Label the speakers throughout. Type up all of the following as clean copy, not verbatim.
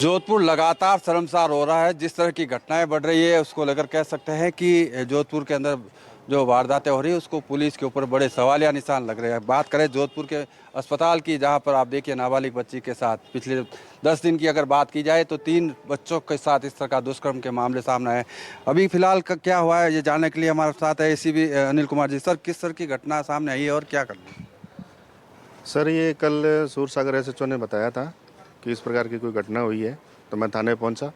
Speaker 1: जोधपुर लगातार शर्मसार हो रहा है। जिस तरह की घटनाएं बढ़ रही है उसको लेकर कह सकते हैं कि जोधपुर के अंदर जो वारदातें हो रही है उसको पुलिस के ऊपर बड़े सवालिया निशान लग रहे हैं। बात करें जोधपुर के अस्पताल की, जहां पर आप देखिए नाबालिग बच्ची के साथ पिछले 10 दिन की अगर बात की जाए तो 3 बच्चों के साथ इस तरह का दुष्कर्म के मामले सामने आए। अभी फिलहाल क्या हुआ है ये जानने के लिए हमारे साथ है एसीपी अनिल कुमार जी। सर, किस तरह की घटना सामने आई है और क्या करना है?
Speaker 2: सर, ये कल सूरसागर एसएचओ ने बताया था कि इस प्रकार की कोई घटना हुई है, तो मैं थाने पहुंचा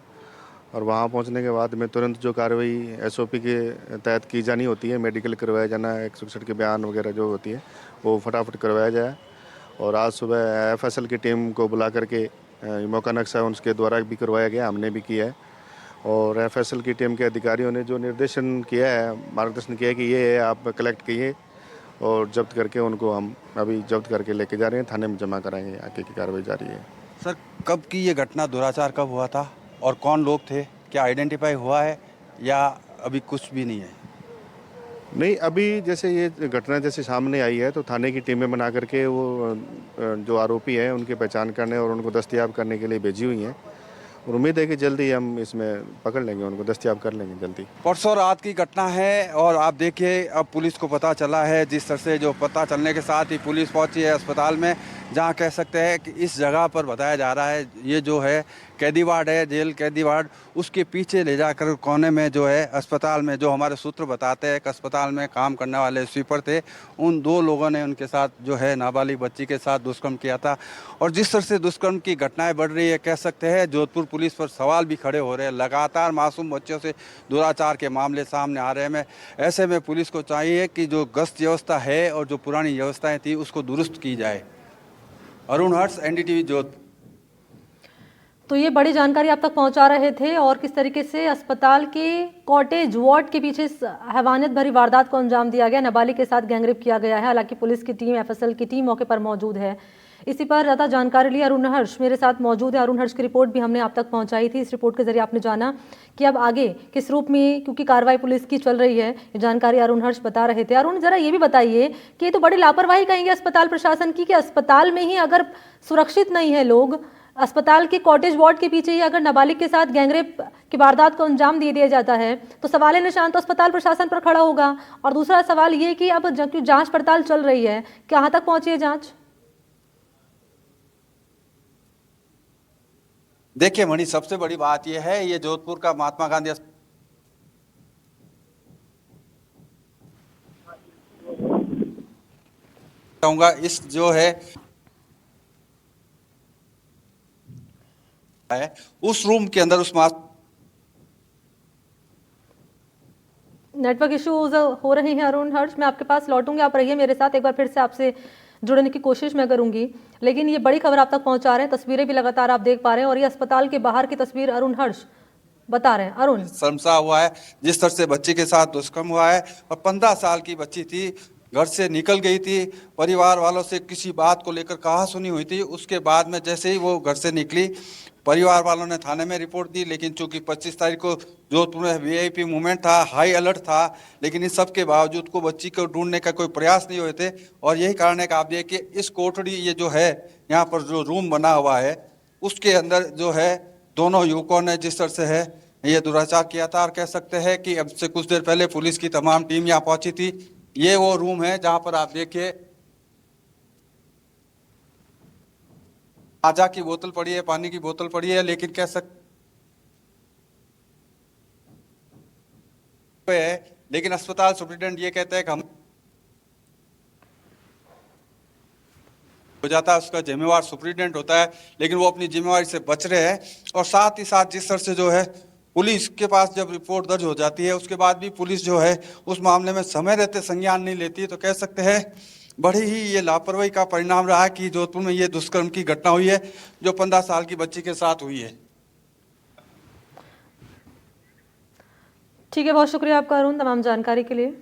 Speaker 2: और वहां पहुंचने के बाद मैं तुरंत जो कार्रवाई एसओपी के तहत की जानी होती है, मेडिकल करवाया जाना, 161 के बयान वगैरह जो होती है वो फटाफट करवाया जाए। और आज सुबह एफएसएल की टीम को बुला करके मौका नक्शा उनके द्वारा भी करवाया गया, हमने भी किया है। और एफएसएल की टीम के अधिकारियों ने जो निर्देशन किया है, मार्गदर्शन किया है कि ये है, आप कलेक्ट कीजिए और जब्त करके उनको हम अभी जब्त करके लेके जा रहे हैं, थाने में जमा कराएंगे, आगे की कार्रवाई जारी है।
Speaker 1: सर, कब की ये घटना, दुराचार कब हुआ था और कौन लोग थे? क्या आइडेंटिफाई हुआ है या अभी कुछ भी नहीं है?
Speaker 2: नहीं, अभी जैसे ये घटना जैसे सामने आई है तो थाने की टीमें बना करके वो जो आरोपी हैं उनकी पहचान करने और उनको दस्तयाब करने के लिए भेजी हुई हैं और उम्मीद है कि जल्दी हम इसमें पकड़ लेंगे, उनको दस्तयाब कर लेंगे जल्दी।
Speaker 1: परसों रात की घटना है और आप देखिए अब पुलिस को पता चला है। जिस तरह से जो पता चलने के साथ ही पुलिस पहुंची है अस्पताल में, जहां कह सकते हैं कि इस जगह पर बताया जा रहा है ये जो है कैदी वार्ड है, जेल कैदी वार्ड, उसके पीछे ले जाकर कोने में जो है अस्पताल में, जो हमारे सूत्र बताते हैं कि अस्पताल में काम करने वाले स्वीपर थे, उन 2 लोगों ने उनके साथ जो है नाबालिग बच्ची के साथ दुष्कर्म किया था। और जिस तरह से दुष्कर्म की घटनाएं बढ़ रही है, कह सकते हैं जोधपुर पुलिस पर सवाल भी खड़े हो रहे हैं। लगातार मासूम बच्चों से दुराचार के मामले सामने आ रहे हैं। ऐसे में पुलिस को चाहिए कि जो गश्त व्यवस्था है और जो पुरानी व्यवस्थाएं थी उसको दुरुस्त की जाए। अरुण हर्ष, एनडीटीवी जोधपुर।
Speaker 3: तो ये बड़ी जानकारी आप तक पहुंचा रहे थे और किस तरीके से अस्पताल के कॉटेज वार्ड के पीछे हैवानियत भरी वारदात को अंजाम दिया गया, नाबालिग के साथ गैंगरेप किया गया है। हालांकि पुलिस की टीम, एफएसएल की टीम मौके पर मौजूद है। इसी पर ज़्यादा जानकारी लिए अरुण हर्ष मेरे साथ मौजूद है। अरुण हर्ष की रिपोर्ट भी हमने आप तक पहुंचाई थी। इस रिपोर्ट के जरिए आपने जाना कि अब आगे किस रूप में, क्योंकि कार्रवाई पुलिस की चल रही है, ये जानकारी अरुण हर्ष बता रहे थे। अरुण, जरा ये भी बताइए कि ये तो बड़ी लापरवाही कहेंगे अस्पताल प्रशासन की, कि अस्पताल में ही अगर सुरक्षित नहीं है लोग, अस्पताल के कॉटेज वार्ड के पीछे ही अगर नाबालिग के साथ गैंगरेप की वारदात को अंजाम दे दिया जाता है तो सवाल निशान तो अस्पताल प्रशासन पर खड़ा होगा। और दूसरा सवाल ये कि अब जांच पड़ताल चल रही है, कहां तक पहुंची है जांच?
Speaker 1: देखिए मणि, सबसे बड़ी बात यह है, ये जोधपुर का महात्मा गांधी कहूंगा, इस जो है उस रूम के अंदर उस
Speaker 3: नेटवर्क इश्यूज हो रहे हैं अरुण हर्ष, मैं आपके पास लौटूंगी, आप रहिए मेरे साथ। एक बार फिर से आपसे जुड़ने की कोशिश मैं करूंगी, लेकिन ये बड़ी खबर आप तक पहुंचा रहे हैं, तस्वीरें भी लगातार आप देख पा रहे हैं और ये अस्पताल के बाहर की तस्वीर अरुण हर्ष बता रहे हैं। अरुण,
Speaker 1: शर्मसा हुआ है जिस तरह से बच्ची के साथ दुष्कर्म हुआ है। और 15 साल की बच्ची थी, घर से निकल गई थी, परिवार वालों से किसी बात को लेकर कहा सुनी हुई थी। उसके बाद में जैसे ही वो घर से निकली, परिवार वालों ने थाने में रिपोर्ट दी, लेकिन चूंकि 25 तारीख को जोधपुर में वीआईपी मूवमेंट था, हाई अलर्ट था, लेकिन इस सब के बावजूद को बच्ची को ढूंढने का कोई प्रयास नहीं हुए थे। और यही कारण है कि आप देखिए इस कोठड़ी, ये जो है यहाँ पर जो रूम बना हुआ है, उसके अंदर जो है दोनों युवकों ने जिस तरह से है ये दुराचार किया था। और कह सकते हैं कि अब से कुछ देर पहले पुलिस की तमाम टीम यहाँ पहुंची थी। ये वो रूम है जहां पर आप देखिए माजा की बोतल पड़ी है, पानी की बोतल पड़ी है, लेकिन कह सकते हैं, लेकिन अस्पताल सुप्रिटेंडेंट ये कहते हैं कि हम हो जाता है, उसका जिम्मेवार सुप्रिटेंडेंट होता है, लेकिन वो अपनी जिम्मेवारी से बच रहे हैं। और साथ ही साथ जिस तरह से जो है पुलिस के पास जब रिपोर्ट दर्ज हो जाती है, उसके बाद भी पुलिस जो है उस मामले में समय रहते संज्ञान नहीं लेती, तो कह सकते हैं बड़ी ही ये लापरवाही का परिणाम रहा कि जोधपुर में ये दुष्कर्म की घटना हुई है जो 15 साल की बच्ची के साथ हुई है।
Speaker 3: ठीक है, बहुत शुक्रिया आपका अरुण तमाम जानकारी के लिए।